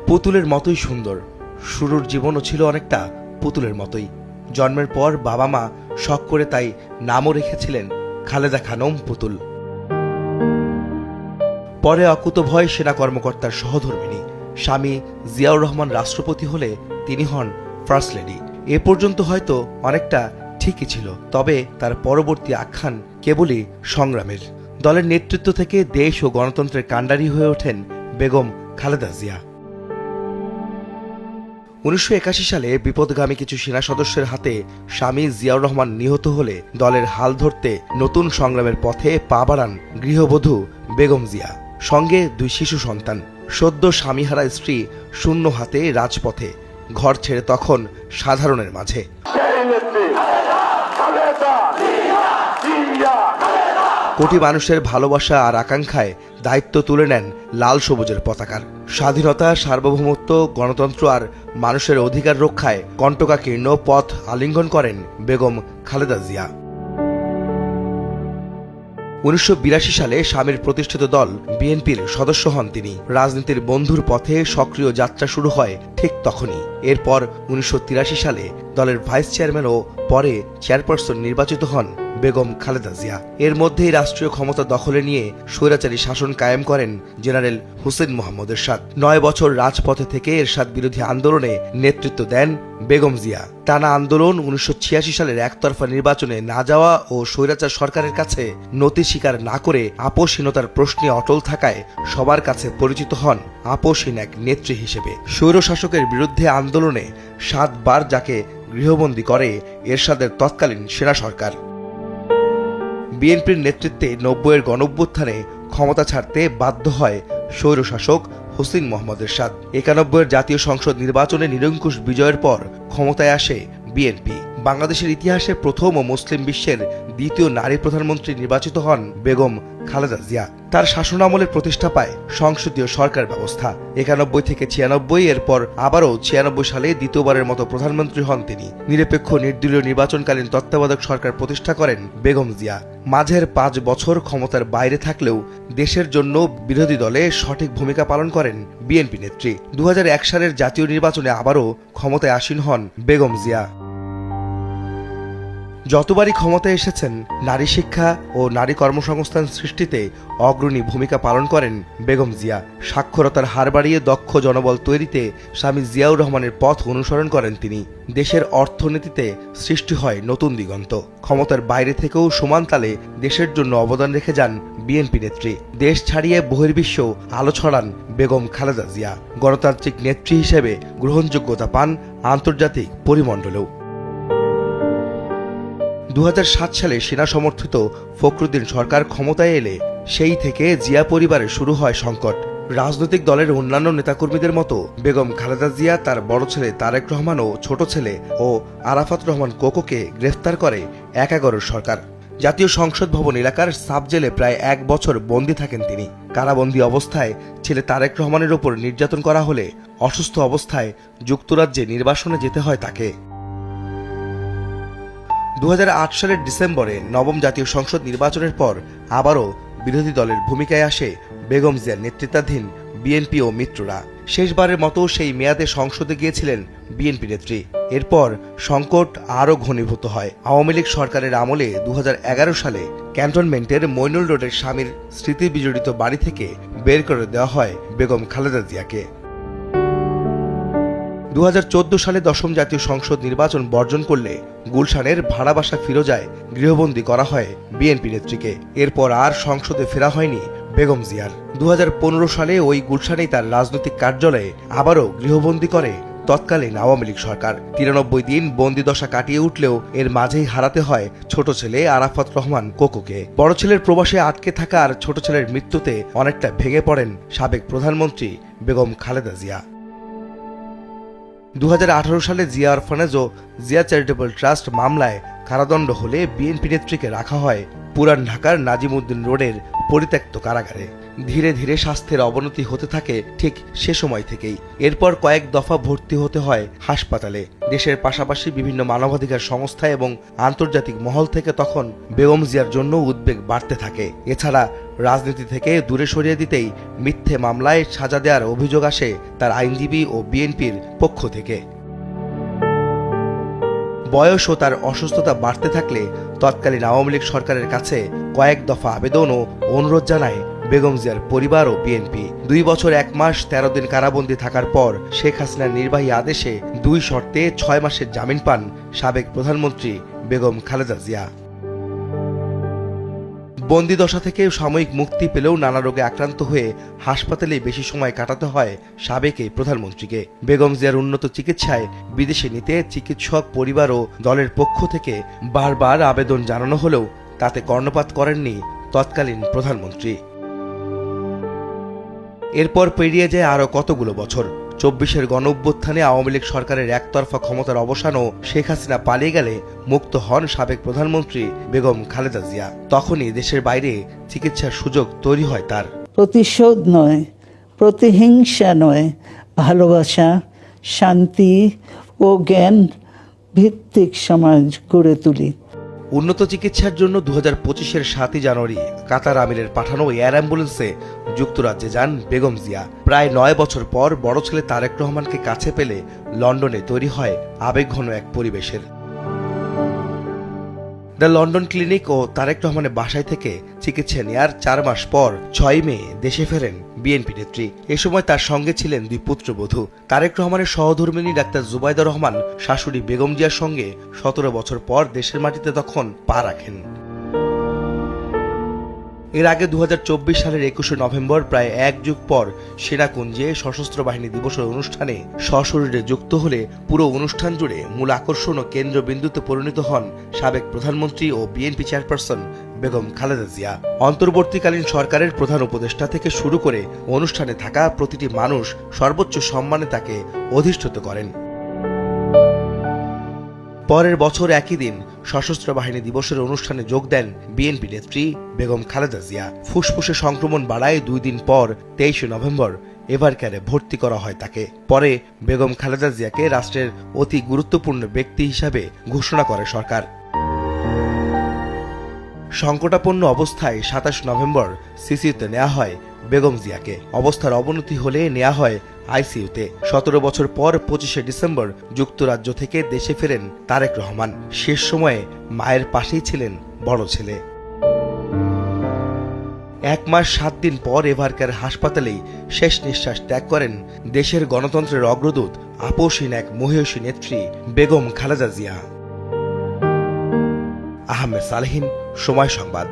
পুতুলের মতোই সুন্দর। শুরুর জীবনও ছিল অনেকটা পুতুলের মতোই। জন্মের পর বাবা মা শখ করে তাই নামও রেখেছিলেন খালেদা খানম পুতুল। পরে অকুতোভয় সেনা কর্মকর্তার সহধর্মিণী, স্বামী জিয়াউর রহমান রাষ্ট্রপতি হলে তিনি হন ফার্স্ট লেডি। এ পর্যন্ত হয়তো অনেকটা ঠিকই ছিল, তবে তার পরবর্তী আখ্যান কেবলই সংগ্রামের। দলের নেতৃত্ব থেকে দেশ ও গণতন্ত্রের কাণ্ডারি হয়ে ওঠেন বেগম খালেদা জিয়া। 1981 সালে বিপদগামী কিছু সেনা সদস্যের হাতে স্বামী জিয়াউর রহমান নিহত হলে দলের হাল ধরতে নতুন সংগ্রামের পথে পা বাড়ান গৃহবধূ বেগম জিয়া, সঙ্গে 2 শিশু সন্তান। সদ্য স্বামীহারা স্ত্রী শূন্য হাতে রাজপথে, ঘর ছেড়ে তখন সাধারণের মাঝে। কোটি মানুষের ভালোবাসা আর আকাঙ্ক্ষায় দায়িত্ব তুলে নেন লাল সবুজের পতাকার। স্বাধীনতা, সার্বভৌমত্ব, গণতন্ত্র আর মানুষের অধিকার রক্ষায় কণ্টকাকীর্ণ পথ আলিঙ্গন করেন বেগম খালেদা জিয়া। 1982 সালে স্বামীর প্রতিষ্ঠিত দল বিএনপির সদস্য হন তিনি। রাজনীতির বন্ধুর পথে সক্রিয় যাত্রা শুরু হয় ঠিক তখনই। এরপর 1983 সালে দলের ভাইস চেয়ারম্যান ও পরে চেয়ারপারসন নির্বাচিত হন বেগম খালেদা জিয়া। এর মধ্যেই রাষ্ট্রীয় ক্ষমতা দখলে নিয়ে স্বৈরাচারী শাসন কায়েম করেন জেনারেল হুসেইন মোহাম্মদ এরশাদ। 9 বছর রাজপথে থেকে এরশাদ বিরোধী আন্দোলনে নেতৃত্ব দেন বেগম জিয়া। টানা আন্দোলন, 1986 সালের একতরফা নির্বাচনে না যাওয়া ও স্বৈরাচার সরকারের কাছে নতি স্বীকার না করে আপোষহীনতার প্রশ্নে অটল থাকায় সবার কাছে পরিচিত হন আপোষহীন এক নেত্রী হিসেবে। স্বৈরশাসকের বিরুদ্ধে আন্দোলনে 7 বার যাকে গৃহবন্দী করে এরশাদের তৎকালীন সেনা সরকার। বিএনপির নেতৃত্বে 90-এর গণঅভ্যুত্থানে ক্ষমতা ছাড়তে বাধ্য হয় স্বৈরশাসক হুসেইন মোহাম্মদ এরশাদ। 91-এর জাতীয় সংসদ নির্বাচনে নিরঙ্কুশ বিজয়ের পর ক্ষমতায় আসে বিএনপি। বাংলাদেশের ইতিহাসে প্রথম ও মুসলিম বিশ্বের দ্বিতীয় নারী প্রধানমন্ত্রী নির্বাচিত হন বেগম খালেদা জিয়া। তার শাসনামলে প্রতিষ্ঠা পায় সংসদীয় সরকার ব্যবস্থা। 91 থেকে 96, এরপর আবারও 96 সালে দ্বিতীয়বারের মতো প্রধানমন্ত্রী হন তিনি। নিরপেক্ষ নির্দলীয় নির্বাচনকালীন তত্ত্বাবধায়ক সরকার প্রতিষ্ঠা করেন বেগম জিয়া। মাঝের 5 বছর ক্ষমতার বাইরে থাকলেও দেশের জন্য বিরোধী দলে সঠিক ভূমিকা পালন করেন বিএনপি নেত্রী। 2001 সালের জাতীয় নির্বাচনে আবারও ক্ষমতায় আসীন হন বেগম জিয়া। যতবারই ক্ষমতায় এসেছেন, নারী শিক্ষা ও নারী কর্মসংস্থান সৃষ্টিতে অগ্রণী ভূমিকা পালন করেন বেগম জিয়া। সাক্ষরতার হার বাড়িয়ে দক্ষ জনবল তৈরিতে স্বামী জিয়াউর রহমানের পথ অনুসরণ করেন তিনি। দেশের অর্থনীতিতে সৃষ্টি হয় নতুন দিগন্ত। ক্ষমতার বাইরে থেকেও সমান তালে দেশের জন্য অবদান রেখে যান বিএনপি নেত্রী। দেশ ছাড়িয়ে বহির্বিশ্ব আলো ছড়ান বেগম খালেদা জিয়া। গণতান্ত্রিক নেত্রী হিসেবে গ্রহণযোগ্যতা পান আন্তর্জাতিক পরিমণ্ডলেও। 2007 সালে সেনা সমর্থিত ফখরুদ্দিন সরকার ক্ষমতায় এলে সেই থেকে জিয়া পরিবারের শুরু হয় সংকট। রাজনৈতিক দলের অন্যান্য নেতাকর্মীদের মতো বেগম খালেদা জিয়া তার বড় ছেলে তারেক রহমান ও ছোট ছেলে ও আরাফাত রহমান কোকোকে গ্রেফতার করে 11 সরকার। জাতীয় সংসদ ভবন এলাকার সাব জেলে প্রায় 1 বছর বন্দী থাকেন তিনি। কারাবন্দী অবস্থায় ছেলে তারেক রহমানের ওপর নির্যাতন করা হলে অসুস্থ অবস্থায় যুক্তরাজ্যে নির্বাসনে যেতে হয় তাকে। 2008 সালের ডিসেম্বরে নবম জাতীয় সংসদ নির্বাচনের পর আবারও বিরোধী দলের ভূমিকায় আসে বেগম জিয়ার নেতৃত্বাধীন বিএনপি ও মিত্ররা। শেষবারের মতো সেই মেয়াদে সংসদে গিয়েছিলেন বিএনপি নেত্রী। এরপর সংকট আরও ঘনীভূত হয়। আওয়ামী লীগ সরকারের আমলে 2011 সালে ক্যান্টনমেন্টের মইনুল রোডের স্বামীর স্মৃতি বিজড়িত বাড়ি থেকে বের করে দেওয়া হয় বেগম খালেদা জিয়াকে। 2014 সালে 10ম জাতীয় সংসদ নির্বাচন বর্জন করলে গুলশানের ভাড়া বাসা ফিরোজায় গৃহবন্দী করা হয় বিএনপি নেত্রীকে। এরপর আর সংসদে ফেরা হয়নি বেগম জিয়ার। 2015 সালে ওই গুলশানেই তার রাজনৈতিক কার্যালয়ে আবারও গৃহবন্দী করে তৎকালীন আওয়ামী লীগ সরকার। 93 দিন বন্দিদশা কাটিয়ে উঠলেও এর মাঝেই হারাতে হয় ছোট ছেলে আরাফাত রহমান কোকোকে। বড় ছেলের প্রবাসে আটকে থাকা আর ছোট ছেলের মৃত্যুতে অনেকটা ভেঙে পড়েন সাবেক প্রধানমন্ত্রী বেগম খালেদা জিয়া। 2018 সালে জিয়া অরফানেজ ও জিয়া চ্যারিটেবল ট্রাস্ট মামলায় কারাদণ্ড হলে বিএনপি নেত্রীকে রাখা হয় পুরান ঢাকার নাজিমউদ্দিন রোডের পরিত্যক্ত কারাগারে। ধীরে ধীরে স্বাস্থ্যের অবনতি হতে থাকে ঠিক সে সময় থেকেই। এরপর কয়েক দফা ভর্তি হতে হয় হাসপাতালে। দেশের পাশাপাশি বিভিন্ন মানবাধিকার সংস্থা এবং আন্তর্জাতিক মহল থেকে তখন বেগম জিয়ার জন্য উদ্বেগ বাড়তে থাকে। এছাড়া রাজনীতি থেকে দূরে সরিয়ে দিতেই মিথ্যে মামলায় সাজা দেওয়ার অভিযোগ আসে তার আইনজীবী ও বিএনপির পক্ষ থেকে। বয়স ও তার অসুস্থতা বাড়তে থাকলে তৎকালীন আওয়ামী লীগ সরকারের কাছে কয়েক দফা আবেদন ও অনুরোধ জানায় বেগম জিয়ার পরিবার ও বিএনপি। 2 বছর 1 মাস 13 দিন কারাবন্দী থাকার পর শেখ হাসিনার নির্বাহী আদেশে 2 শর্তে 6 মাসের জামিন পান সাবেক প্রধানমন্ত্রী বেগম খালেদা জিয়া। বন্দিদশা থেকে সাময়িক মুক্তি পেলেও নানা রোগে আক্রান্ত হয়ে হাসপাতালে বেশি সময় কাটাতে হয় সাবেক এই প্রধানমন্ত্রীকে। বেগম জিয়ার উন্নত চিকিৎসায় বিদেশে নিতে চিকিৎসক পরিবার ও দলের পক্ষ থেকে বারবার আবেদন জানানো হলেও তাতে কর্ণপাত করেননি তৎকালীন প্রধানমন্ত্রী। এরপর পেরিয়ে যায় আরও কতগুলো বছর। 24-এর গণঅভ্যুত্থানে আওয়ামী লীগ সরকারের একতরফা ক্ষমতার অবসান ও শেখ হাসিনা পালিয়ে গেলে মুক্ত হন সাবেক প্রধানমন্ত্রী বেগম খালেদা জিয়া। তখনই দেশের বাইরে চিকিৎসার সুযোগ তৈরি হয় তার। প্রতিশোধ নয়, প্রতিহিংসা নয়, ভালোবাসা, শান্তি ও জ্ঞান ভিত্তিক সমাজ গড়ে তুলি। উন্নত চিকিৎসার জন্য 2025-এর 7 জানুয়ারি কাতার আমিরের পাঠানো এয়ার অ্যাম্বুলেন্সে যুক্তরাজ্যে যান বেগম জিয়া। প্রায় 9 বছর পর বড় ছেলে তারেক রহমানকে কাছে পেলে লন্ডনে তৈরি হয় আবেগঘন এক পরিবেশের। দ্য লন্ডন ক্লিনিক ও তারেক রহমানের বাসায় থেকে চিকিৎসা নেয়ার 4 মাস পর 6 মে দেশে ফেরেন বিএনপি নেত্রী। এ সময় তার সঙ্গে ছিলেন 2 পুত্রবধূ। তারেক রহমানের সহধর্মিণী ডাক্তার জুবাইদা রহমান শাশুড়ি বেগম জিয়ার সঙ্গে 17 বছর পর দেশের মাটিতে তখন পা রাখেন। এর আগে 2024 সালের 21 নভেম্বর প্রায় 1 যুগ পর সেনাকুঞ্জে সশস্ত্র বাহিনী দিবসের অনুষ্ঠানে সশরীরে যুক্ত হলে পুরো অনুষ্ঠান জুড়ে মূল আকর্ষণ ও কেন্দ্রবিন্দুতে পরিণত হন সাবেক প্রধানমন্ত্রী ও বিএনপি চেয়ারপারসন বেগম খালেদা জিয়া। অন্তর্বর্তীকালীন সরকারের প্রধান উপদেষ্টা থেকে শুরু করে অনুষ্ঠানে থাকা প্রতিটি মানুষ সর্বোচ্চ সম্মানে তাকে অধিষ্ঠিত করেন। পরের বছর একই দিন সশস্ত্র বাহিনী দিবসের অনুষ্ঠানে যোগ দেন বিএনপি নেত্রী বেগম খালেদা জিয়া। ফুসফুসে সংক্রমণ বাড়ায় 2 দিন পর 23 নভেম্বর এভারকেয়ারে ভর্তি করা হয় তাকে। পরে বেগম খালেদা জিয়াকে রাষ্ট্রের অতি গুরুত্বপূর্ণ ব্যক্তি হিসাবে ঘোষণা করে সরকার। সংকটাপন্ন অবস্থায় 27 নভেম্বর সিসিউতে নেওয়া হয় বেগম জিয়াকে। অবস্থার অবনতি হলে নেওয়া হয় আইসিইউতে। 17 বছর পর 25 ডিসেম্বর যুক্তরাজ্য থেকে দেশে ফেরেন তারেক রহমান। শেষ সময়ে মায়ের পাশেই ছিলেন বড় ছেলে। 1 মাস 7 দিন পর এভারকেয়ার হাসপাতালেই শেষ নিঃশ্বাস ত্যাগ করেন দেশের গণতন্ত্রের অগ্রদূত, আপসহীন এক মহিয়সী নেত্রী বেগম খালেদা জিয়া। আহমেদ সালেহীন, সময় সংবাদ।